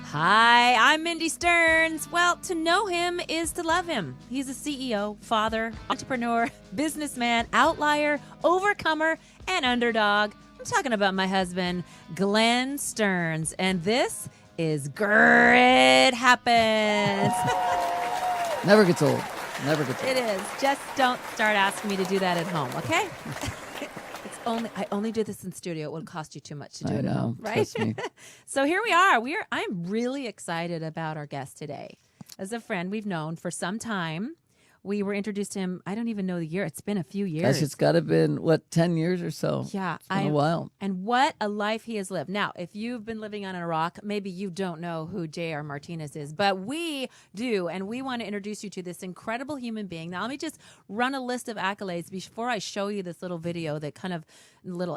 Hi, I'm Mindy Stearns. Well, to know him is to love him. He's a CEO, father, entrepreneur, businessman, outlier, overcomer, and underdog. I'm talking about my husband, Glenn Stearns, and this is Grit Happens. Never gets old. Never gets old. It is. Just don't start asking me to do that at home, okay? I only do this in studio. It would cost you too much to do it at home, right? Trust me. So here we are. I'm really excited about our guest today. As a friend we've known for some time. We were introduced to him, I don't even know the year. It's been a few years. Gosh, it's got to have been, 10 years or so? Yeah. It's been a while. And what a life he has lived. Now, if you've been living on a rock, maybe you don't know who R Martinez is, but we do, and we want to introduce you to this incredible human being. Now, let me just run a list of accolades before I show you this little video that kind of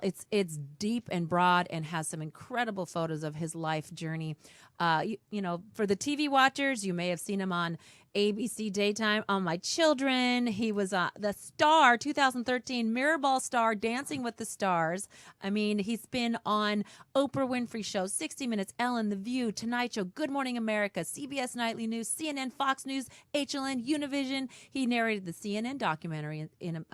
it's deep and broad and has some incredible photos of his life journey. You know, for the TV watchers, you may have seen him on ABC Daytime, On My Children. He was the star, 2013 Mirrorball star, Dancing with the Stars. I mean, he's been on Oprah Winfrey Show, 60 Minutes, Ellen, The View, Tonight Show, Good Morning America, CBS Nightly News, CNN, Fox News, HLN, Univision. He narrated the CNN documentary in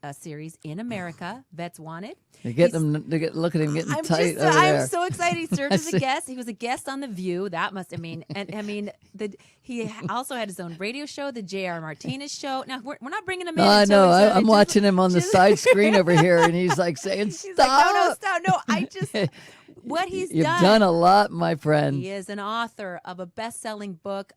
a series in America, Vets Wanted. Look at him getting tight over there. I'm so excited. He served as a guest. He was a guest on The View. That must, he also had his own radio show, the R Martinez Show. Now, we're not bringing him in. I know. I'm watching him on the side screen over here, and he's like saying, stop. He's like, no, stop. No, I just... What You've done a lot, my friend. He is an author of a best-selling book,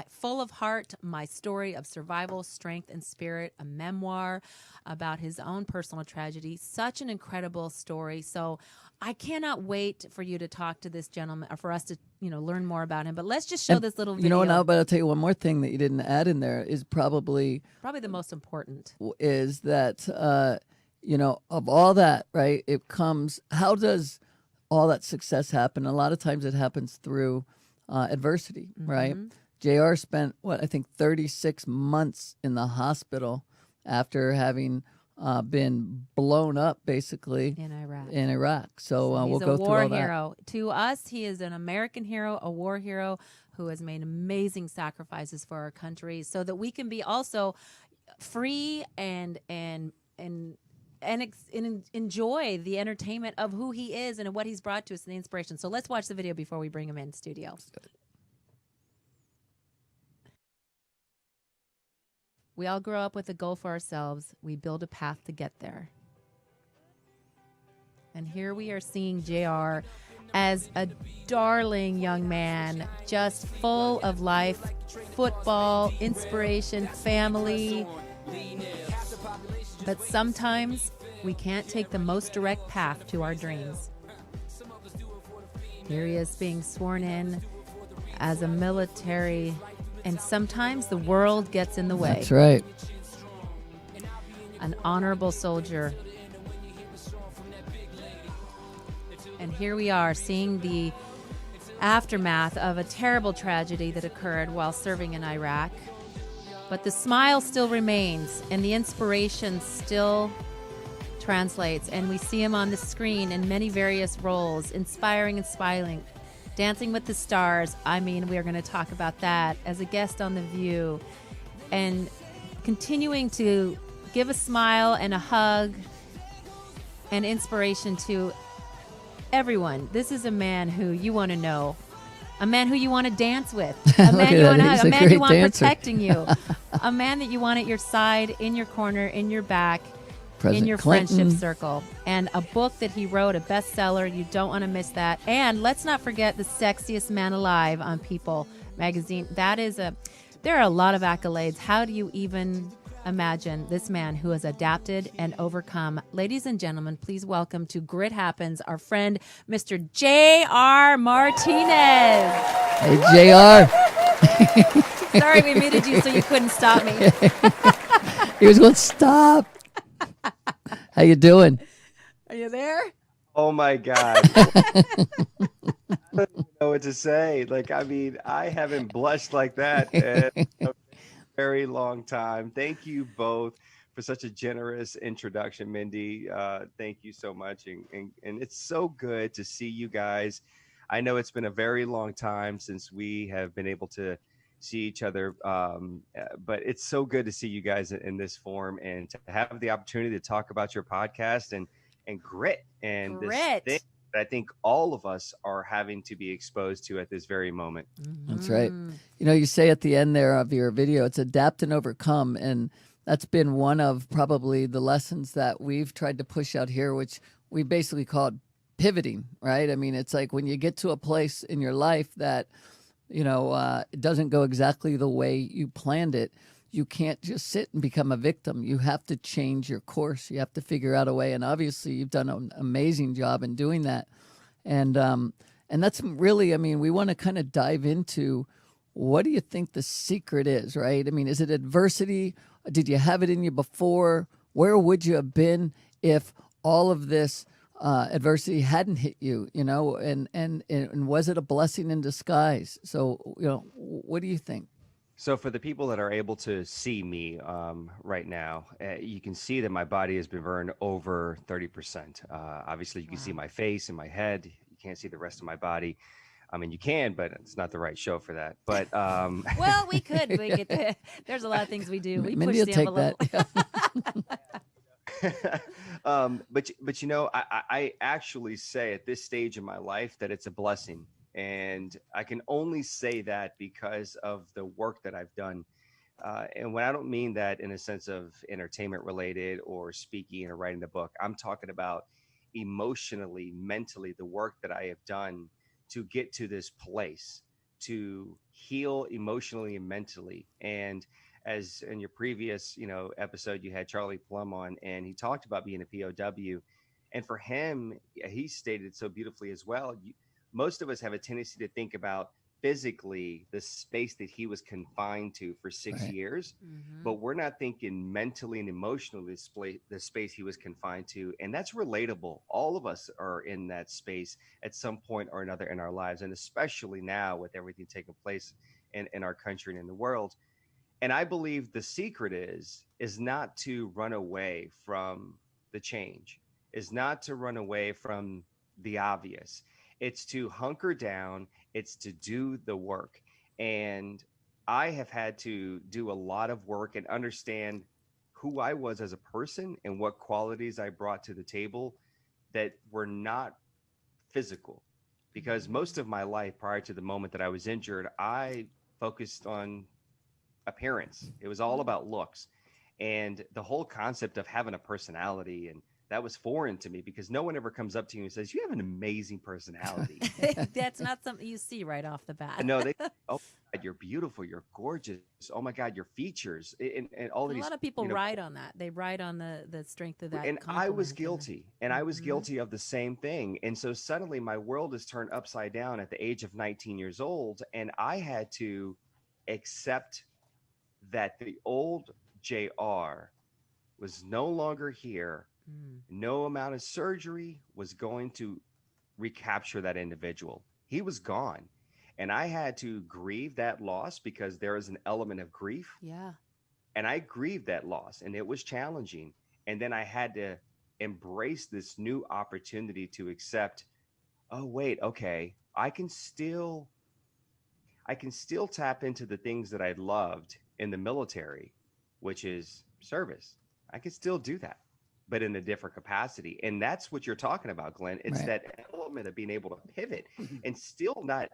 full of heart, My Story of Survival, Strength, and Spirit, a memoir about his own personal tragedy. Such an incredible story. So I cannot wait for you to talk to this gentleman, or for us to, learn more about him. But let's just show this little video. You know what now? But I'll tell you one more thing that you didn't add in there is probably the most important. Is that, of all that, right, it comes, how does all that success happen? A lot of times it happens through adversity, right? JR spent, 36 months in the hospital after having been blown up, basically, in Iraq. So we'll go through all that. He's a war hero. To us, he is an American hero, a war hero who has made amazing sacrifices for our country so that we can be also free and enjoy the entertainment of who he is and what he's brought to us and the inspiration. So let's watch the video before we bring him in studio. We all grow up with a goal for ourselves. We build a path to get there. And here we are seeing JR as a darling young man, just full of life, football, inspiration, family. But sometimes we can't take the most direct path to our dreams. Here he is being sworn in as a military, and sometimes the world gets in the way. That's right. An honorable soldier. And here we are seeing the aftermath of a terrible tragedy that occurred while serving in Iraq. But the smile still remains, and the inspiration still translates. And we see him on the screen in many various roles, inspiring and smiling. Dancing with the Stars. I mean, we are going to talk about that as a guest on The View. And continuing to give a smile and a hug and inspiration to everyone. This is a man who you want to know. A man who you want to dance with. A man you want to hug. A man you want protecting you. A man that you want at your side, in your corner, in your back, in your friendship circle. And a book that he wrote, a bestseller. You don't want to miss that. And let's not forget The Sexiest Man Alive on People magazine. There are a lot of accolades. How do you even imagine this man who has adapted and overcome? Ladies and gentlemen, please welcome to Grit Happens our friend, Mr. R Martinez. Hey, JR. Sorry we muted you so you couldn't stop me. He was going, stop. How you doing? Are you there? Oh my God. I don't even know what to say. I haven't blushed like that in a very long time. Thank you both for such a generous introduction, Mindy. Thank you so much. And it's so good to see you guys I know it's been a very long time since we have been able to see each other, but it's so good to see you guys in this form and to have the opportunity to talk about your podcast and grit and this thing Grit. that I think all of us are having to be exposed to at this very moment. That's right. You know, you say at the end there of your video, it's adapt and overcome. And that's been one of probably the lessons that we've tried to push out here, which we basically called pivoting, right? I mean, it's like when you get to a place in your life that, it doesn't go exactly the way you planned it, you can't just sit and become a victim. You have to change your course. You have to figure out a way. And obviously, you've done an amazing job in doing that. And that's really, I mean, we want to kind of dive into what do you think the secret is, right? I mean, is it adversity? Did you have it in you before? Where would you have been if all of this adversity hadn't hit you, and was it a blessing in disguise? So, what do you think? So for the people that are able to see me right now, you can see that my body has been burned over 30%. Obviously, you can see my face and my head. You can't see the rest of my body. I mean, you can, but it's not the right show for that. But well, we could. There's a lot of things we do. We Mindy push will the take envelope. but I actually say at this stage in my life that it's a blessing. And I can only say that because of the work that I've done. And when I don't mean that in a sense of entertainment related or speaking or writing the book, I'm talking about emotionally, mentally, the work that I have done to get to this place, to heal emotionally and mentally. And as in your previous, episode, you had Charlie Plum on, and he talked about being a POW. And for him, he stated so beautifully as well. Most of us have a tendency to think about physically the space that he was confined to for 6 years, but we're not thinking mentally and emotionally the space he was confined to. And that's relatable. All of us are in that space at some point or another in our lives, and especially now with everything taking place in our country and in the world. And I believe the secret is not to run away from the change, is not to run away from the obvious. It's to hunker down. It's to do the work. And I have had to do a lot of work and understand who I was as a person and what qualities I brought to the table that were not physical. Because most of my life prior to the moment that I was injured, I focused on appearance. It was all about looks. And the whole concept of having a personality, and that was foreign to me because no one ever comes up to you and says, you have an amazing personality. That's not something you see right off the bat. No, oh, God, you're beautiful. You're gorgeous. Oh my God, your features and all of A these. lot of people ride on that. They ride on the strength of that. And I was guilty, and I was guilty of the same thing. And so suddenly my world is turned upside down at the age of 19 years old. And I had to accept that the old JR was no longer here. No amount of surgery was going to recapture that individual. He was gone. And I had to grieve that loss because there is an element of grief. Yeah. And I grieved that loss, and it was challenging. And then I had to embrace this new opportunity to accept, oh, wait, okay, I can still tap into the things that I loved in the military, which is service. I can still do that, but in a different capacity. And that's what you're talking about, Glenn. It's that element of being able to pivot and still not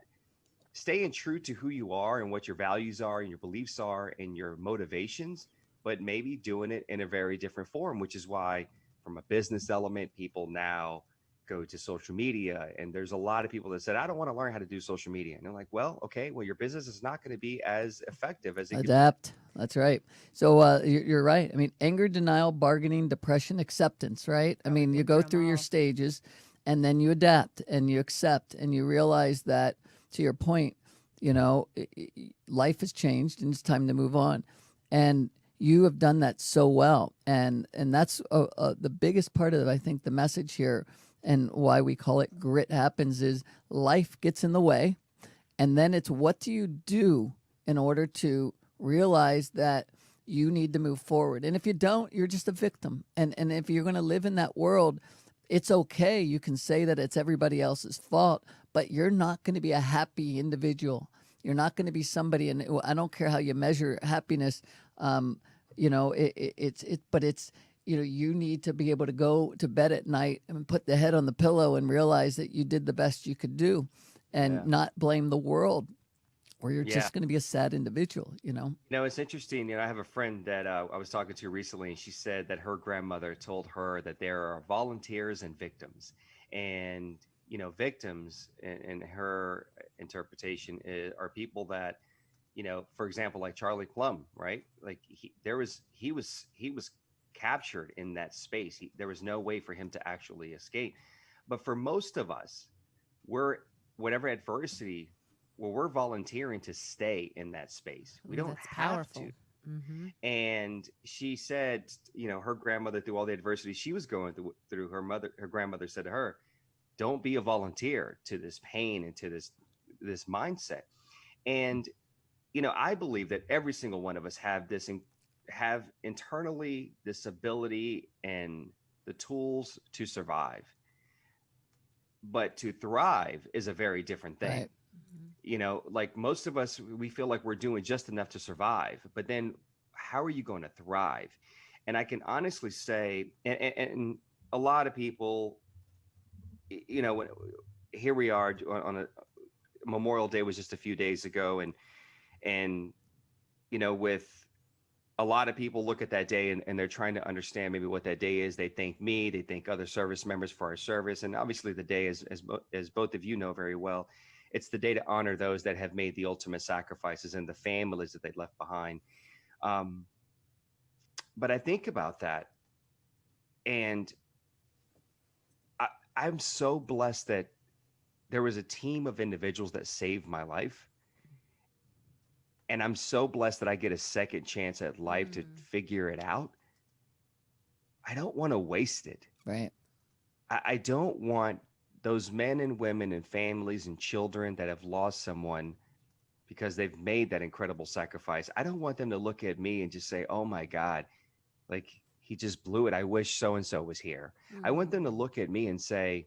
staying true to who you are and what your values are and your beliefs are and your motivations, but maybe doing it in a very different form, which is why from a business element, people now go to social media. And there's a lot of people that said, I don't want to learn how to do social media. And they're like, well, okay, well, your business is not going to be as effective as it adapt. That's right. So you're right. I mean, anger, denial, bargaining, depression, acceptance, right? I mean, you go through your stages and then you adapt and you accept and you realize that, to your point, life has changed and it's time to move on. And you have done that so well. And that's the biggest part of, I think, the message here and why we call it Grit Happens is life gets in the way. And then it's what do you do in order to realize that you need to move forward. And if you don't, you're just a victim. And if you're going to live in that world, it's okay. You can say that it's everybody else's fault, but you're not going to be a happy individual. You're not going to be somebody, and I don't care how you measure happiness. But it's, you need to be able to go to bed at night and put the head on the pillow and realize that you did the best you could do, and not blame the world, or you're just going to be a sad individual. It's interesting. I have a friend that I was talking to recently, and she said that her grandmother told her that there are volunteers and victims. And, victims in her interpretation are people that, for example, like Charlie Plum, right? Like he was captured in that space. There was no way for him to actually escape. But for most of us, whatever adversity, we're volunteering to stay in that space. We don't have to. Mm-hmm. And she said, her grandmother, through all the adversity she was going through, her grandmother said to her, don't be a volunteer to this pain and to this mindset. And, I believe that every single one of us have internally this ability and the tools to survive. But to thrive is a very different thing. Right. Like most of us, we feel like we're doing just enough to survive, but then how are you going to thrive? And I can honestly say, and a lot of people, here we are on a Memorial Day was just a few days ago. And with a lot of people look at that day and they're trying to understand maybe what that day is. They thank me, they thank other service members for our service. And obviously the day is, as both of you know very well, it's the day to honor those that have made the ultimate sacrifices and the families that they left behind. But I think about that, and I'm so blessed that there was a team of individuals that saved my life. And I'm so blessed that I get a second chance at life to figure it out. I don't want to waste it. Right. I don't want those men and women and families and children that have lost someone because they've made that incredible sacrifice. I don't want them to look at me and just say, oh my God, like he just blew it. I wish so-and-so was here. I want them to look at me and say,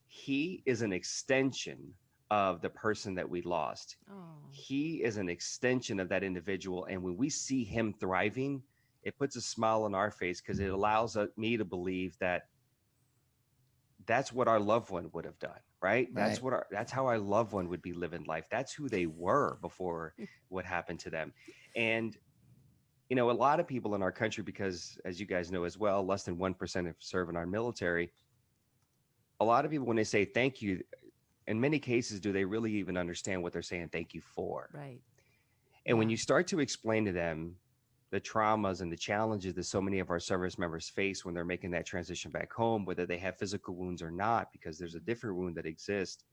he is an extension of the person that we lost. Oh. He is an extension of that individual. And when we see him thriving, it puts a smile on our face because it allows me to believe that that's what our loved one would have done, right? That's how our loved one would be living life. That's who they were before what happened to them. And, a lot of people in our country, because as you guys know as well, less than 1% have served in our military. A lot of people, when they say thank you, in many cases, do they really even understand what they're saying thank you for? Right. And when you start to explain to them the traumas and the challenges that so many of our service members face when they're making that transition back home, whether they have physical wounds or not, because there's a different wound that exists,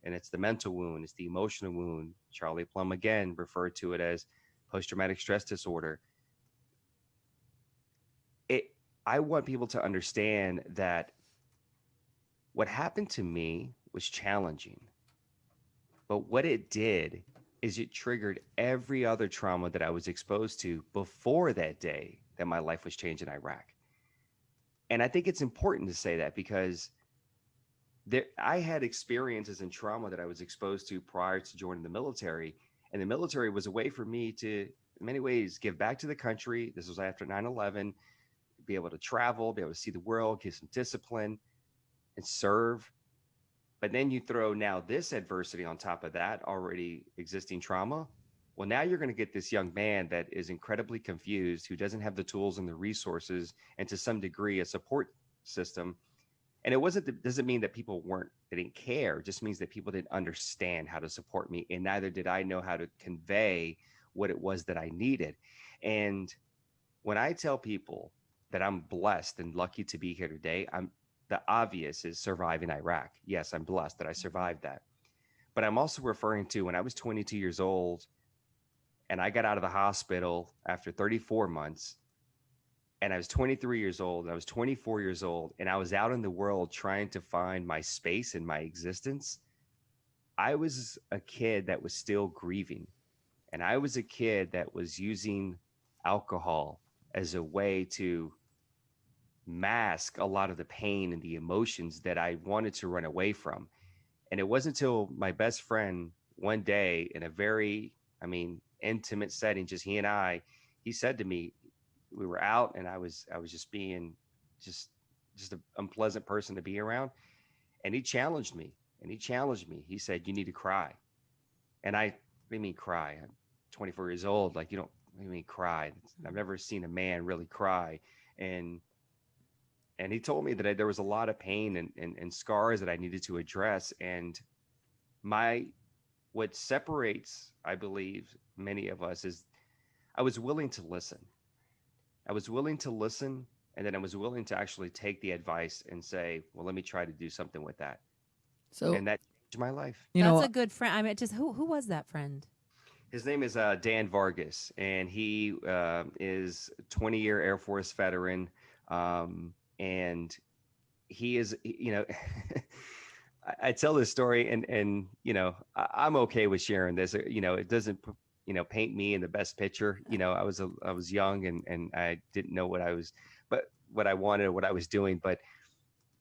and it's the mental wound, it's the emotional wound. Charlie Plum, again, referred to it as post-traumatic stress disorder. I want people to understand that what happened to me was challenging, but what it did is it triggered every other trauma that I was exposed to before that day that my life was changed in Iraq. And I think it's important to say that because I had experiences and trauma that I was exposed to prior to joining the military. And the military was a way for me to, in many ways, give back to the country. This was after 9/11, be able to travel, be able to see the world, get some discipline, and serve. But then you throw now this adversity on top of that already existing trauma. Well, now you're going to get this young man that is incredibly confused, who doesn't have the tools and the resources, and to some degree a support system. And it doesn't mean that they didn't care. It just means that people didn't understand how to support me. And neither did I know how to convey what it was that I needed. And when I tell people that I'm blessed and lucky to be here today, the obvious is surviving Iraq. Yes, I'm blessed that I survived that. But I'm also referring to when I was 22 years old and I got out of the hospital after 34 months, and I was 23 years old, and I was 24 years old, and I was out in the world trying to find my space and my existence. I was a kid that was still grieving. And I was a kid that was using alcohol as a way to mask a lot of the pain and the emotions that I wanted to run away from. And it wasn't until my best friend one day in a very, I mean, intimate setting, just he and I, he said to me, we were out and I was just being just an unpleasant person to be around. And he challenged me He said, you need to cry. And what do you mean cry? I'm 24 years old. Like, you don't, what do you mean cry? I've never seen a man really cry. And he told me that there was a lot of pain and scars that I needed to address. And my what separates, I believe, many of us is I was willing to listen. I was willing to listen, and then I was willing to actually take the advice and say, well, let me try to do something with that. So, And that changed my life. That's a good friend. I mean, just who was that friend? His name is Dan Vargas, and he is 20-year Air Force veteran. And he is, I tell this story and I'm okay with sharing this. It doesn't, paint me in the best picture. I was young and I didn't know what I wanted, what I was doing. But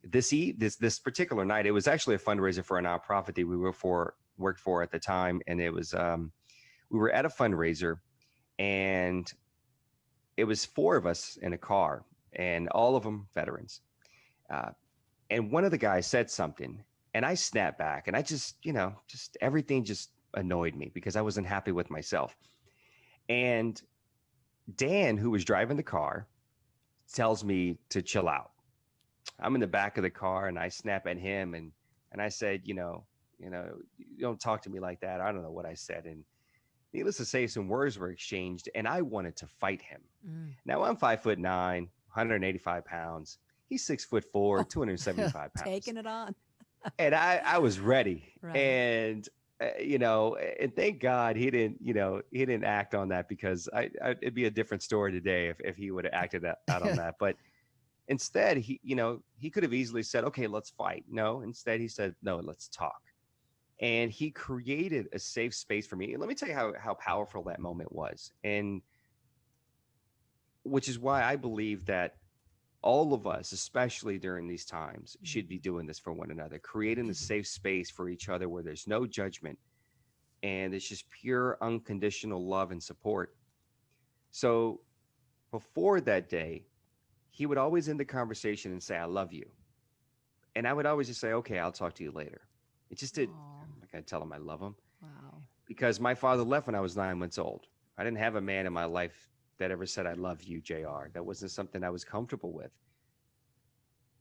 this particular night, it was actually a fundraiser for a nonprofit that we worked for at the time. And it was, we were at a fundraiser, and it was 4 of us in a car, and all of them veterans. And one of the guys said something, and I snapped back, and I just everything just annoyed me because I wasn't happy with myself. And Dan, who was driving the car, tells me to chill out. I'm in the back of the car, and I snap at him, and I said, you don't talk to me like that. I don't know what I said. And needless to say, some words were exchanged, and I wanted to fight him. Now I'm 5'9", 185 pounds. He's 6'4", 275 pounds. Taking it on. And I was ready. Right. And, and thank God he didn't act on that, because it'd be a different story today if he would have acted out on that. But instead, he could have easily said, okay, let's fight. No, instead he said, no, let's talk. And he created a safe space for me. And let me tell you how powerful that moment was. And which is why I believe that all of us, especially during these times, should be doing this for one another, creating a safe space for each other where there's no judgment and it's just pure unconditional love and support. So before that day, he would always end the conversation and say, I love you. And I would always just say, okay, I'll talk to you later. It just did. I'm not going to tell him I love him. Wow. Because my father left when I was 9 months old. I didn't have a man in my life that ever said, I love you, JR. That wasn't something I was comfortable with.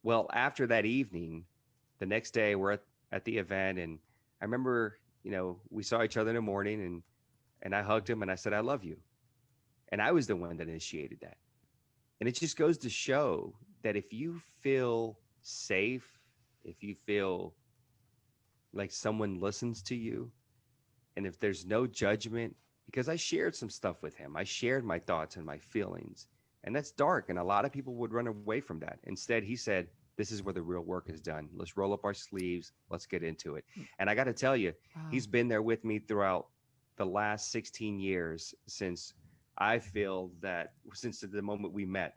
Well, after that evening, the next day we're at the event, and I remember, we saw each other in the morning, and I hugged him and I said, I love you. And I was the one that initiated that. And it just goes to show that if you feel safe, if you feel like someone listens to you, and if there's no judgment, because I shared some stuff with him. I shared my thoughts and my feelings, and that's dark. And a lot of people would run away from that. Instead, he said, this is where the real work is done. Let's roll up our sleeves. Let's get into it. And I got to tell you, he's been there with me throughout the last 16 years since the moment we met.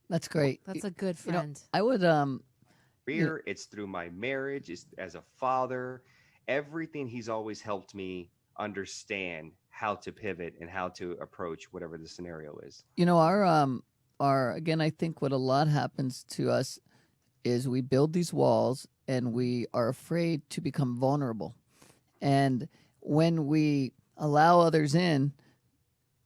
That's great. That's a good friend. I would, career, it's through my marriage, it's as a father, everything. He's always helped me understand how to pivot and how to approach whatever the scenario is. our again, I think what a lot happens to us is we build these walls and we are afraid to become vulnerable. And when we allow others in,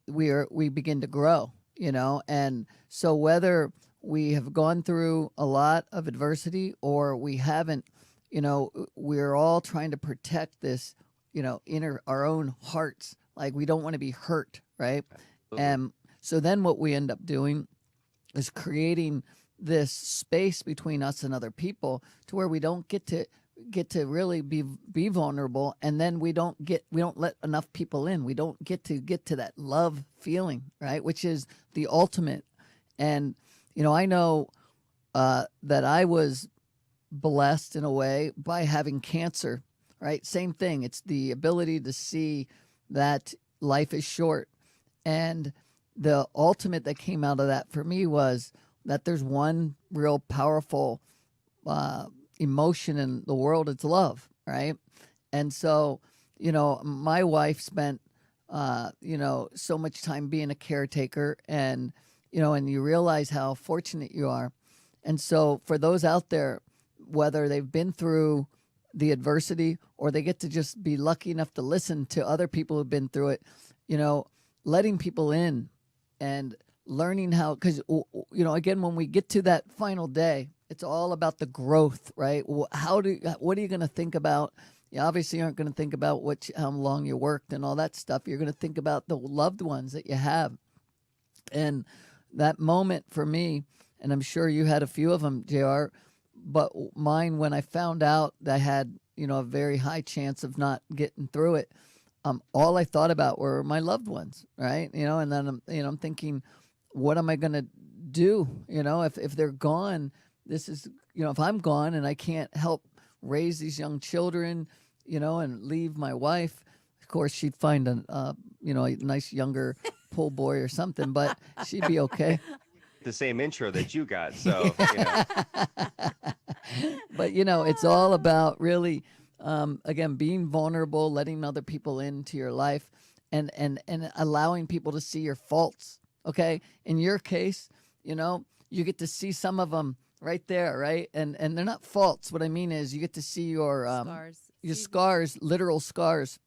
we begin to grow, and so whether we have gone through a lot of adversity or we haven't, we're all trying to protect this, our own hearts. Like, we don't want to be hurt, right? Absolutely. And so then what we end up doing is creating this space between us and other people to where we don't get to really be vulnerable, and then we don't let enough people in. We don't get to that love feeling, right? Which is the ultimate. And I know that I was blessed in a way by having cancer, right? Same thing. It's the ability to see that life is short. And the ultimate that came out of that for me was that there's one real powerful emotion in the world. It's love. right? And so, my wife spent, so much time being a caretaker, and, and you realize how fortunate you are. And so, for those out there, whether they've been through the adversity or they get to just be lucky enough to listen to other people who've been through it, letting people in and learning how, because, again, when we get to that final day, it's all about the growth, right? What are you going to think about? You obviously aren't going to think about how long you worked and all that stuff. You're going to think about the loved ones that you have. And that moment for me, and I'm sure you had a few of them, JR, but mine, when I found out that I had, a very high chance of not getting through it, all I thought about were my loved ones, right? And then I'm thinking, what am I going to do? If they're gone, this is, if I'm gone and I can't help raise these young children, and leave my wife, of course she'd find a nice younger pool boy or something, but she'd be okay. The same intro that you got, so But it's all about really, again, being vulnerable, letting other people into your life, and allowing people to see your faults. Okay, in your case, you get to see some of them right there, right? And they're not faults. What I mean is, you get to see your scars, literal scars,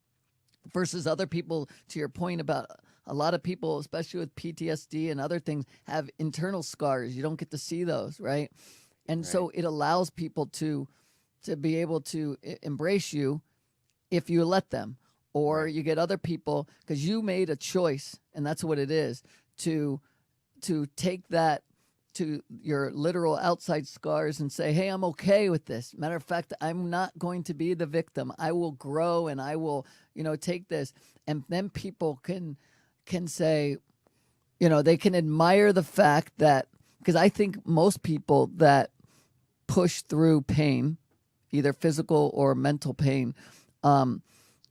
versus other people. To your point about a lot of people, especially with PTSD and other things, have internal scars. You don't get to see those, right? And so it allows people to be able to embrace you if you let them, or you get other people, because you made a choice, and that's what it is, to take that to your literal outside scars and say, hey, I'm okay with this. Matter of fact, I'm not going to be the victim. I will grow, and I will, take this. And then people can say, they can admire the fact that, because I think most people that push through pain, either physical or mental pain,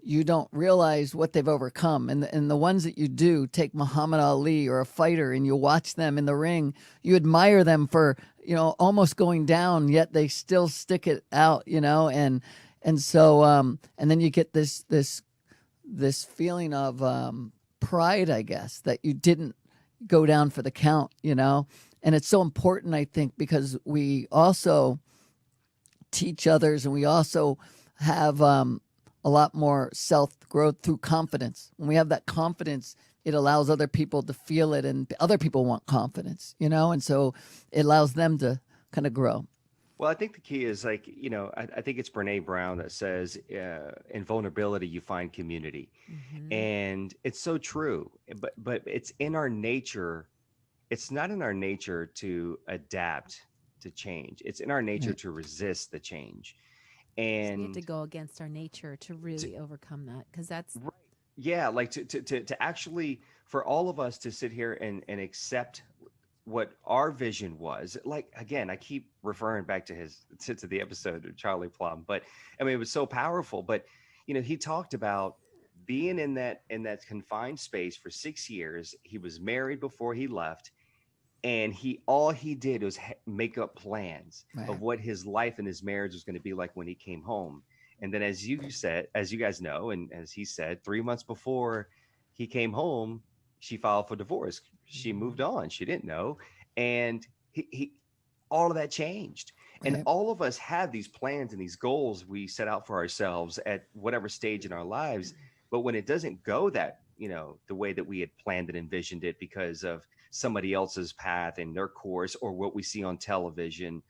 you don't realize what they've overcome. And the ones that you do, take Muhammad Ali or a fighter, and you watch them in the ring, you admire them for, almost going down, yet they still stick it out, and so, and then you get this feeling of pride, I guess, that you didn't go down for the count, and it's so important, I think, because we also teach others, and we also have, a lot more self-growth through confidence. When we have that confidence, it allows other people to feel it, and other people want confidence, and so it allows them to kind of grow. Well, I think the key is, like, I think it's Brene Brown that says, in vulnerability, you find community. And it's so true, but it's in our nature. It's not in our nature to adapt to change. It's in our nature to resist the change. And we have to go against our nature to really overcome that, because that's right. Yeah, like to actually, for all of us to sit here and accept what our vision was. Like, again, I keep referring back to the episode of Charlie Plum, but I mean, it was so powerful. But he talked about being in that confined space for 6 years. He was married before he left. And all he did was make up plans of what his life and his marriage was going to be like when he came home. And then, as you guys know, and as he said, 3 months before he came home, she filed for divorce. She moved on. She didn't know. And he all of that changed. And all of us have these plans and these goals we set out for ourselves at whatever stage in our lives. But when it doesn't go that, the way that we had planned and envisioned it, because of somebody else's path and their course, or what we see on television,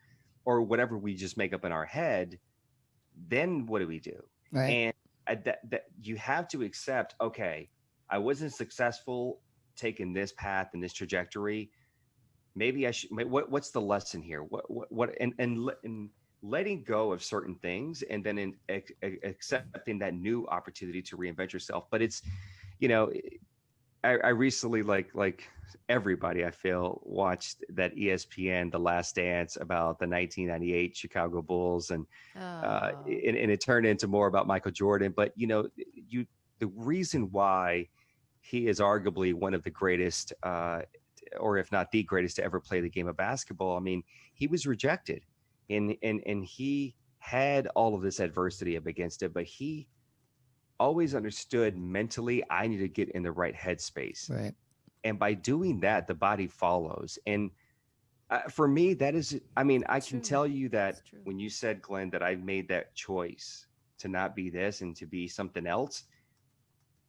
or whatever we just make up in our head, then what do we do? And that you have to accept, okay, I wasn't successful taking this path and this trajectory. Maybe I should. What's the lesson here? What and letting go of certain things, and then accepting that new opportunity to reinvent yourself. But it's, I recently, like everybody, I feel, watched that ESPN The Last Dance about the 1998 Chicago Bulls, and it turned into more about Michael Jordan. But the reason why he is arguably one of the greatest, or if not the greatest, to ever play the game of basketball. I mean, he was rejected, and he had all of this adversity up against it, but he always understood mentally I need to get in the right headspace. Right. And by doing that, the body follows. And for me, that is, I mean, I It's can true. tell you that It's true. when you said, Glenn, that I made that choice to not be this and to be something else,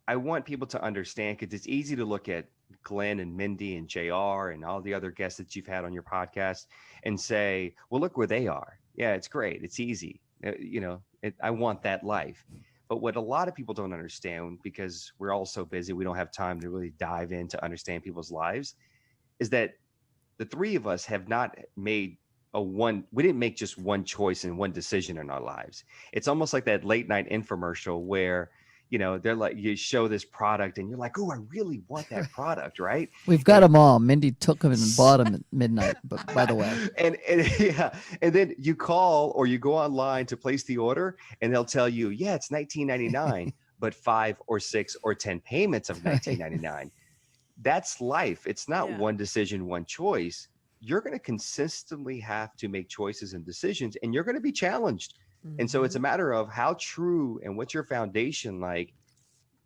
I want people to understand because it's easy to look at Glenn and Mindy and JR and all the other guests that you've had on your podcast and say, well, look where they are. Yeah, it's great. It's easy. I want that life. But what a lot of people don't understand, because we're all so busy, we don't have time to really dive in to understand people's lives, is that the three of us have not made we didn't make just one choice and one decision in our lives. It's almost like that late night infomercial where, they're like, you show this product and you're like, oh, I really want that product, right? We've got them all. Mindy took them and bought them at midnight, but by the way. And yeah, and then you call or you go online to place the order and they'll tell you, yeah, it's $19.99, but 5 or 6 or 10 payments of $19.99. That's life. It's not one decision, one choice. You're going to consistently have to make choices and decisions, and you're going to be challenged. And so it's a matter of how true and what's your foundation like,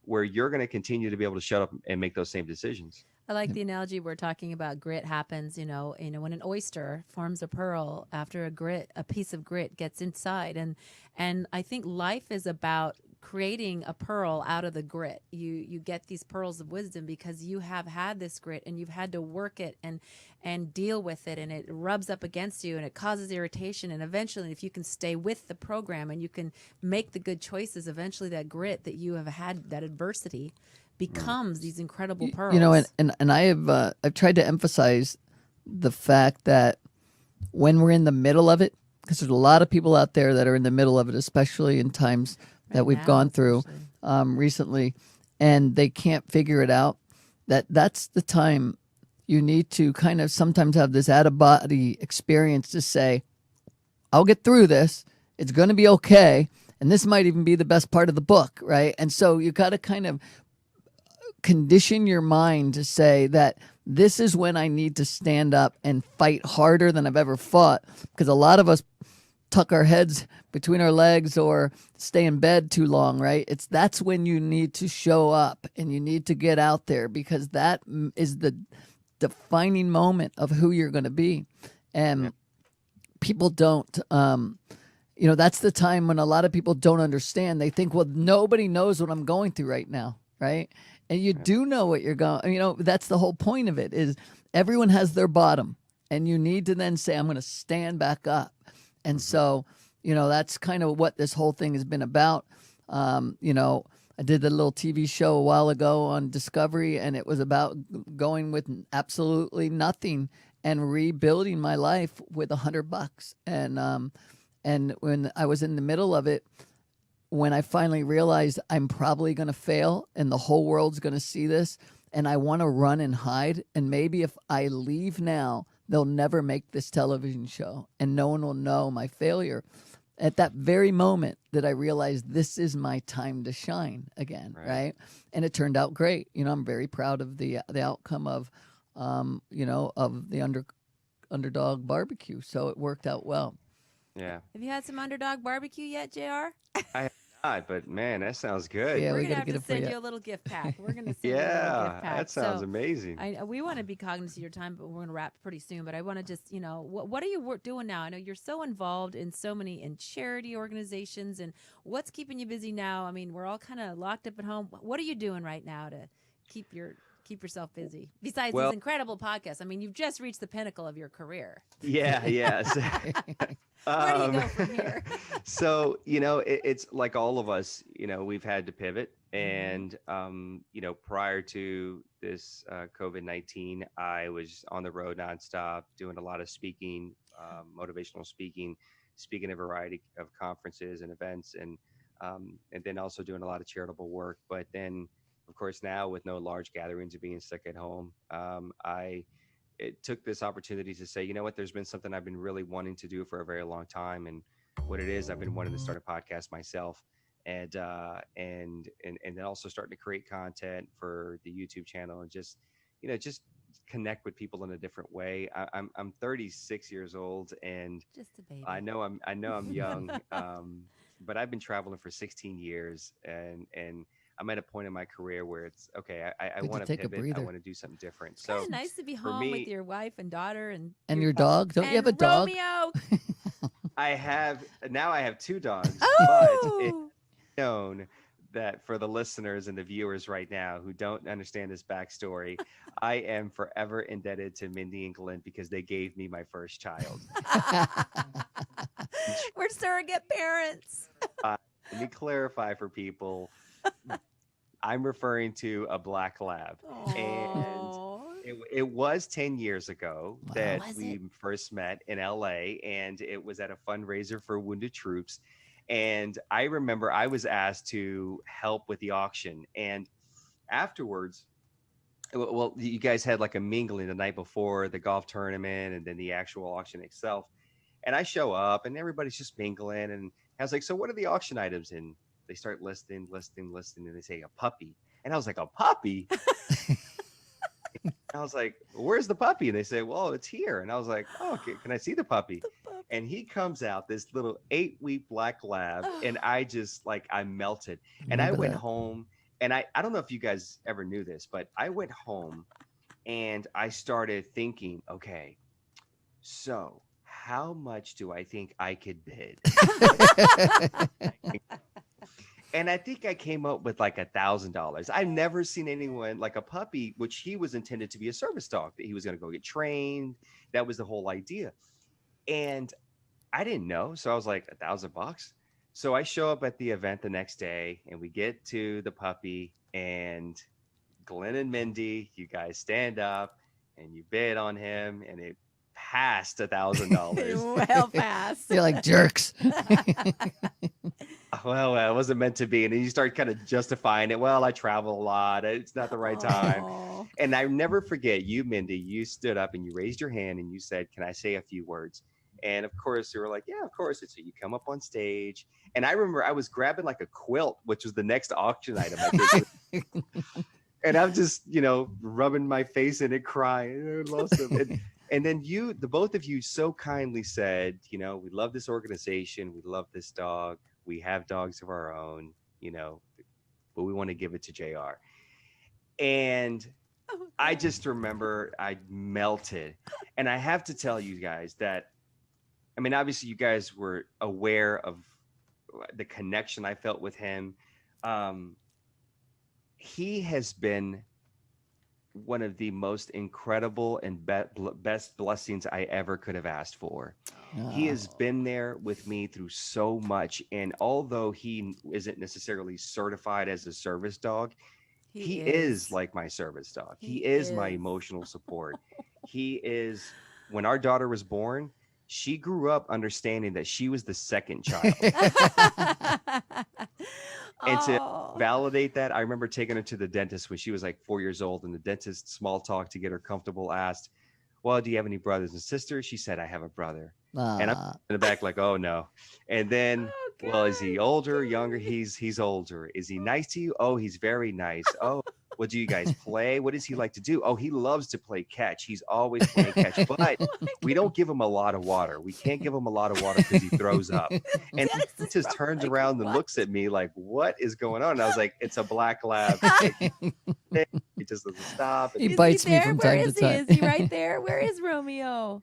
where you're going to continue to be able to shut up and make those same decisions. I like the analogy we're talking about. Grit happens, when an oyster forms a pearl after a piece of grit gets inside, and I think life is about creating a pearl out of the grit. You get these pearls of wisdom because you have had this grit and you've had to work it and deal with it, and it rubs up against you and it causes irritation, and eventually, if you can stay with the program and you can make the good choices, eventually that grit that you have had, that adversity, becomes these incredible pearls. And I have I've tried to emphasize the fact that when we're in the middle of it, because there's a lot of people out there that are in the middle of it, especially in times that we've gone through recently, and they can't figure it out, that's the time you need to kind of sometimes have this out-of-body experience to say, I'll get through this. It's going to be okay. And this might even be the best part of the book, right? And so you got to kind of condition your mind to say that this is when I need to stand up and fight harder than I've ever fought, because a lot of us tuck our heads between our legs or stay in bed too long, right? That's when you need to show up and you need to get out there, because that is the defining moment of who you're going to be. And people don't, that's the time when a lot of people don't understand. They think, well, nobody knows what I'm going through right now, right? And you do know what you're going, that's the whole point of it, is everyone has their bottom, and you need to then say, I'm going to stand back up. And so, that's kind of what this whole thing has been about. I did a little TV show a while ago on Discovery, and it was about going with absolutely nothing and rebuilding my life with $100. And when I was in the middle of it, when I finally realized I'm probably going to fail and the whole world's going to see this, and I want to run and hide, and maybe if I leave now, they'll never make this television show and no one will know my failure. At that very moment that I realized this is my time to shine again, right? And it turned out great. I'm very proud of the outcome of, of the underdog barbecue. So it worked out well. Yeah. Have you had some underdog barbecue yet, JR? I have not, but man, that sounds good. Yeah, We're we going to gotta have get to it for send you. you a little gift pack. We're going to send you a little gift pack. That sounds So, amazing. we want to be cognizant of your time, but we're going to wrap pretty soon. But I want to just, what are you doing now? I know you're so involved in so many in charity organizations, and what's keeping you busy now? I mean, we're all kind of locked up at home. What are you doing right now to keep yourself busy besides this incredible podcast? I mean, you've just reached the pinnacle of your career. Yeah, yes. Where do you go from here? So, it's like all of us, we've had to pivot. And, prior to this COVID-19, I was on the road nonstop, doing a lot of speaking, motivational speaking at a variety of conferences and events, and then also doing a lot of charitable work. But then, of course, now with no large gatherings and being stuck at home, it took this opportunity to say, you know what, there's been something I've been really wanting to do for a very long time. And what it is, I've been wanting to start a podcast myself, and then also starting to create content for the YouTube channel, and just connect with people in a different way. I'm 36 years old, and Just a baby. I know I'm young, but I've been traveling for 16 years, and I'm at a point in my career where it's okay. I Good to want to take a pivot. I breather. want to do something different. Kind So of nice to be for home with me, your wife and daughter and your dog? Don't you have a and dog? Romeo. I have two dogs, but it's Oh, known that for the listeners and the viewers right now who don't understand this backstory, I am forever indebted to Mindy and Glenn because they gave me my first child. we're surrogate parents. Let me clarify for people. I'm referring to a black lab. And Oh, it was 10 years ago Wow. that Was we it? first met in LA, and it was at a fundraiser for wounded troops. And I remember I was asked to help with the auction. And afterwards, well, you guys had like a mingling the night before the golf tournament and then the actual auction itself. And I show up and everybody's just mingling. And I was like, so what are the auction items? And they start listing. And they say a puppy. And I was like, a puppy? I was like, where's the puppy? And they say, well, it's here. And I was like, oh, okay, can I see the puppy? And he comes out, this little 8-week black lab. And I just like, I melted. And I Remember went that. home. And I don't know if you guys ever knew this, but I went home and I started thinking, okay, so how much do I think I could bid? And I think I came up with like $1,000. I've never seen anyone like a puppy, which he was intended to be a service dog, that he was going to go get trained. That was the whole idea. And I didn't know. So I was like, $1,000. So I show up at the event the next day and we get to the puppy, and Glenn and Mindy, you guys stand up and you bid on him, and it passed $1,000. well fast. You're like jerks. Well, it wasn't meant to be. And then you start kind of justifying it. Well, I travel a lot. It's not the right time. Aw. And I never forget you, Mindy, you stood up and you raised your hand and you said, can I say a few words? And of course, you were like, yeah, of course. And so you come up on stage. And I remember I was grabbing like a quilt, which was the next auction item. I think. And I'm just, rubbing my face in it, crying. I lost him. And then the both of you so kindly said, we love this organization. We love this dog. We have dogs of our own, but we want to give it to JR. And I just remember I melted. And I have to tell you guys that, obviously you guys were aware of the connection I felt with him. He has been one of the most incredible and best blessings I ever could have asked for. He has been there with me through so much. And although he isn't necessarily certified as a service dog, he is like my service dog. He is my emotional support. He is, when our daughter was born, she grew up understanding that she was the second child. And to validate that, I remember taking her to the dentist when she was like 4 years old, and the dentist, small talk to get her comfortable, asked, well, do you have any brothers and sisters? She said, I have a brother. And I'm in the back like, oh no. And then, well, is he older, younger? He's older. Is he nice to you? Oh, he's very nice. Oh, well, do you guys play? What does he like to do? Oh, he loves to play catch. He's always playing catch, but we don't give him a lot of water. We can't give him a lot of water because he throws up. And he just turns around and looks at me like, what is going on? And I was like, it's a black lab. He just doesn't stop. He bites me from time to time. Is he right there? Where is Romeo?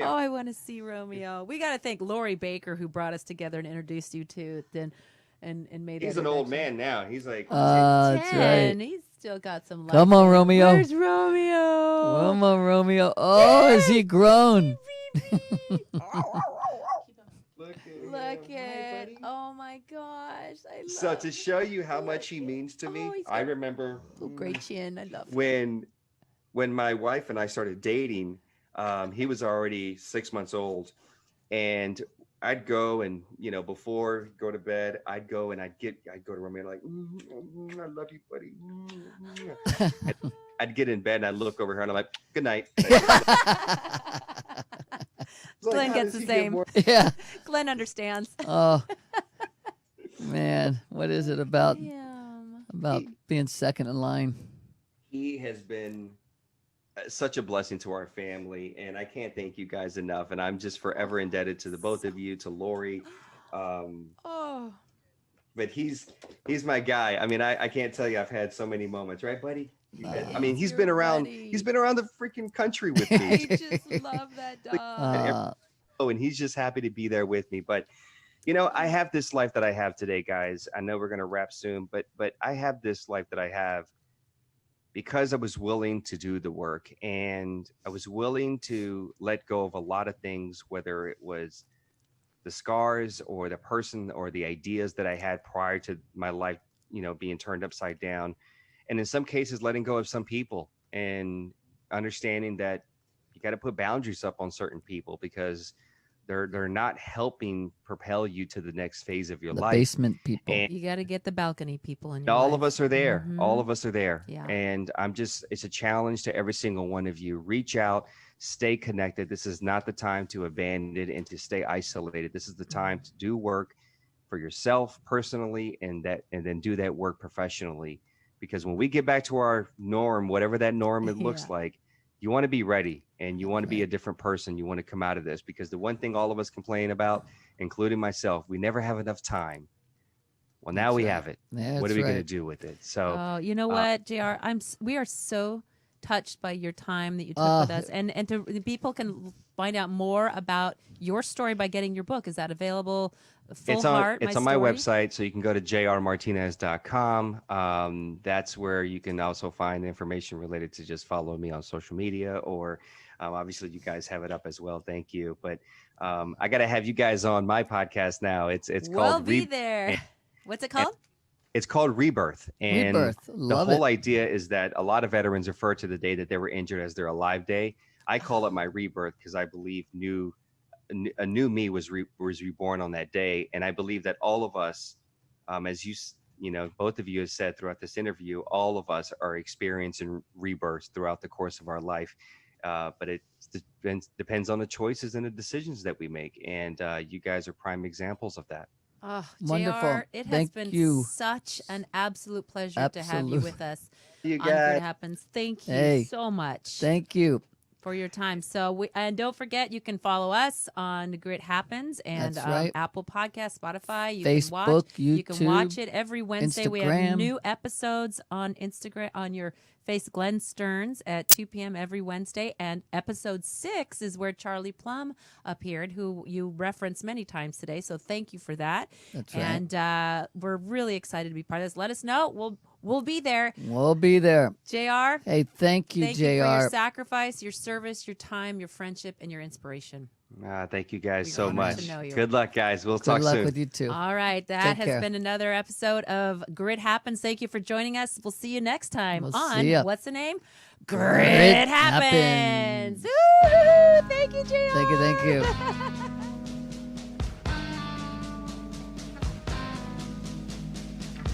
Yeah. Oh, I want to see Romeo. We got to thank Lori Baker, who brought us together and introduced you to it, and made He's that an old connection. man now. He's like, That's 10. right. He's still got some life. Come on, Romeo. Where's Romeo? Come on, Romeo. Oh, is he grown? Look at. Oh my gosh. I love so to show you how much he means to me, he's I got remember a great chin. I love when my wife and I started dating, he was already 6 months old, and I'd go and before go to bed, I'd go and I'd go to Romeo like, I love you, buddy. And I'd get in bed and I'd look over her and I'm like, good night. Glenn gets the same. Yeah. Glenn understands. Oh, man. What is it about Damn. being second in line? He has been such a blessing to our family, and I can't thank you guys enough. And I'm just forever indebted to the both of you, to Lori. Um, Oh, but he's my guy. I mean, I can't tell you, I've had so many moments, right, buddy? I mean, he's your been around. buddy. He's been around the freaking country with I me. just love that dog. Oh, and he's just happy to be there with me. But you know, I have this life that I have today, guys. I know we're gonna wrap soon, but I have this life that I have because I was willing to do the work, and I was willing to let go of a lot of things, whether it was the scars or the person or the ideas that I had prior to my life, you know, being turned upside down. And in some cases, letting go of some people and understanding that you got to put boundaries up on certain people because they're not helping propel you to the next phase of your The life. basement people. And You got to get the balcony people in your all life. of us are there. Mhm. All of us are there. Yeah. And it's a challenge to every single one of you. Reach out, stay connected. This is not the time to abandon it and to stay isolated. This is the time to do work for yourself personally, and then do that work professionally. Because when we get back to our norm, whatever that norm it looks like, you want to be ready and you want to be a different person. You want to come out of this, because the one thing all of us complain about, including myself, we never have enough time. Well, now we have it. What are we going to do with it? So, oh, you know what, JR? We are so touched by your time that you took with us, and people can find out more about your story by getting your book. Is that available? It's on my website, so you can go to rmartinez.com. That's where you can also find information related to just follow me on social media, or obviously you guys have it up as well. Thank you. But I got to have you guys on my podcast now. It's called We'll be there. What's it called? It's called Rebirth. And Rebirth. the whole idea is that a lot of veterans refer to the day that they were injured as their alive day. I call it my rebirth because I believe a new me was reborn on that day. And I believe that all of us, as you know, both of you have said throughout this interview, all of us are experiencing rebirths throughout the course of our life. But it depends on the choices and the decisions that we make. And you guys are prime examples of that. Oh, Wonderful. JR, it has Thank been you. such an absolute pleasure to have you with us. You on guys. Grid Happens. Thank you so much. Thank you for your time. So and don't forget, you can follow us on Grit Happens and That's right. Apple Podcast, Spotify. You Facebook, can watch, YouTube, you can watch it every Wednesday. We have Instagram. new episodes on Instagram, on your face, Glenn Stearns at 2 p.m. every Wednesday. And episode 6 is where Charlie Plum appeared, who you referenced many times today. So thank you for that. That's right. And we're really excited to be part of this. Let us know. We'll be there. We'll be there. JR. Hey, thank you, Thank JR. you for your sacrifice, your service, your time, your friendship, and your inspiration. Thank you guys We're so honored much. to know you. Good luck, guys. We'll Good talk luck soon. with you too. All right. That Take has care. been another episode of Grid Happens. Thank you for joining us. We'll see you next time We'll on, see ya. what's the name? Grid Happens. Happens. Woo! Thank you, JR. Thank you.